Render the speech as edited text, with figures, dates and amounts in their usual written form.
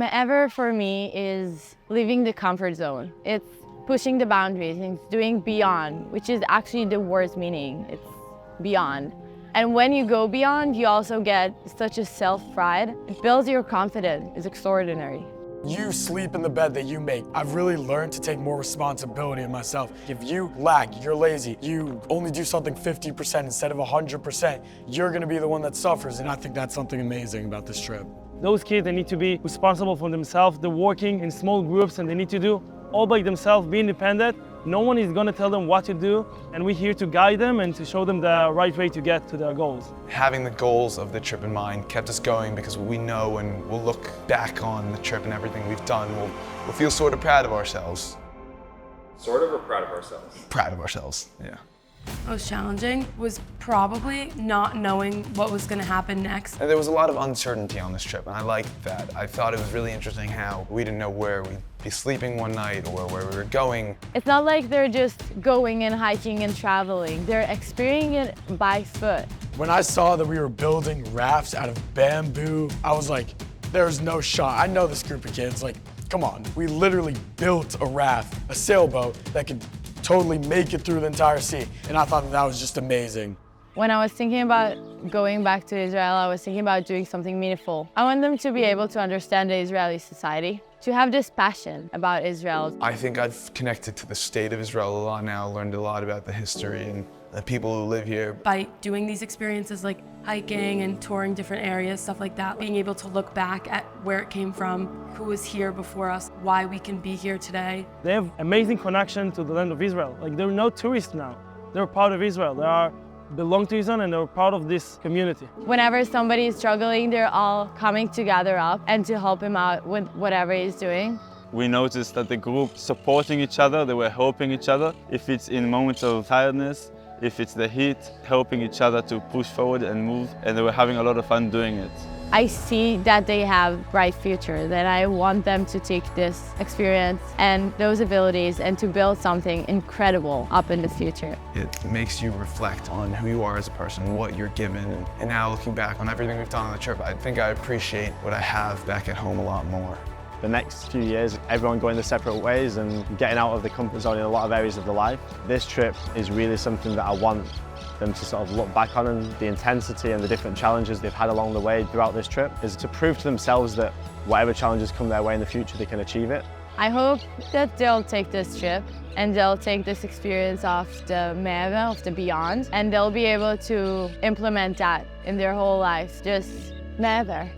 Ever for me is leaving the comfort zone. It's pushing the boundaries and it's doing beyond, which is actually the word's meaning. It's beyond. And when you go beyond, you also get such a self-pride. It builds your confidence. It's extraordinary. You sleep in the bed that you make. I've really learned to take more responsibility of myself. If you lack, you're lazy, you only do something 50% instead of 100%, you're gonna be the one that suffers, and I think that's something amazing about this trip. Those kids, they need to be responsible for themselves. They're working in small groups and they need to do all by themselves, be independent. No one is gonna tell them what to do, and we're here to guide them and to show them the right way to get to their goals. Having the goals of the trip in mind kept us going because we know and we'll look back on the trip and everything we've done. We'll feel sort of proud of ourselves. Sort of, or proud of ourselves? Proud of ourselves, yeah. Most challenging was probably not knowing what was going to happen next. And there was a lot of uncertainty on this trip, and I liked that. I thought it was really interesting how we didn't know where we'd be sleeping one night or where we were going. It's not like they're just going and hiking and traveling. They're experiencing it by foot. When I saw that we were building rafts out of bamboo, I was like, there's no shot. I know this group of kids, like, come on. We literally built a raft, a sailboat that could totally make it through the entire sea. And I thought that was just amazing. When I was thinking about going back to Israel, I was thinking about doing something meaningful. I want them to be able to understand the Israeli society, to have this passion about Israel. I think I've connected to the state of Israel a lot now, learned a lot about the history and the people who live here. By doing these experiences like hiking and touring different areas, stuff like that, being able to look back at where it came from, who was here before us, why we can be here today. They have amazing connection to the land of Israel. Like, they're no tourists now. They're part of Israel. They belong to Israel and they're part of this community. Whenever somebody is struggling, they're all coming together up and to help him out with whatever he's doing. We noticed that the group supporting each other, they were helping each other. If it's in moments of tiredness, if it's the heat, helping each other to push forward and move, and they were having a lot of fun doing it. I see that they have bright future, that I want them to take this experience and those abilities and to build something incredible up in the future. It makes you reflect on who you are as a person, what you're given, and now looking back on everything we've done on the trip, I think I appreciate what I have back at home a lot more. The next few years, everyone going their separate ways and getting out of the comfort zone in a lot of areas of their life. This trip is really something that I want them to sort of look back on, and the intensity and the different challenges they've had along the way throughout this trip is to prove to themselves that whatever challenges come their way in the future, they can achieve it. I hope that they'll take this trip and they'll take this experience of the Me'eva, of the beyond, and they'll be able to implement that in their whole life, just Me'eva.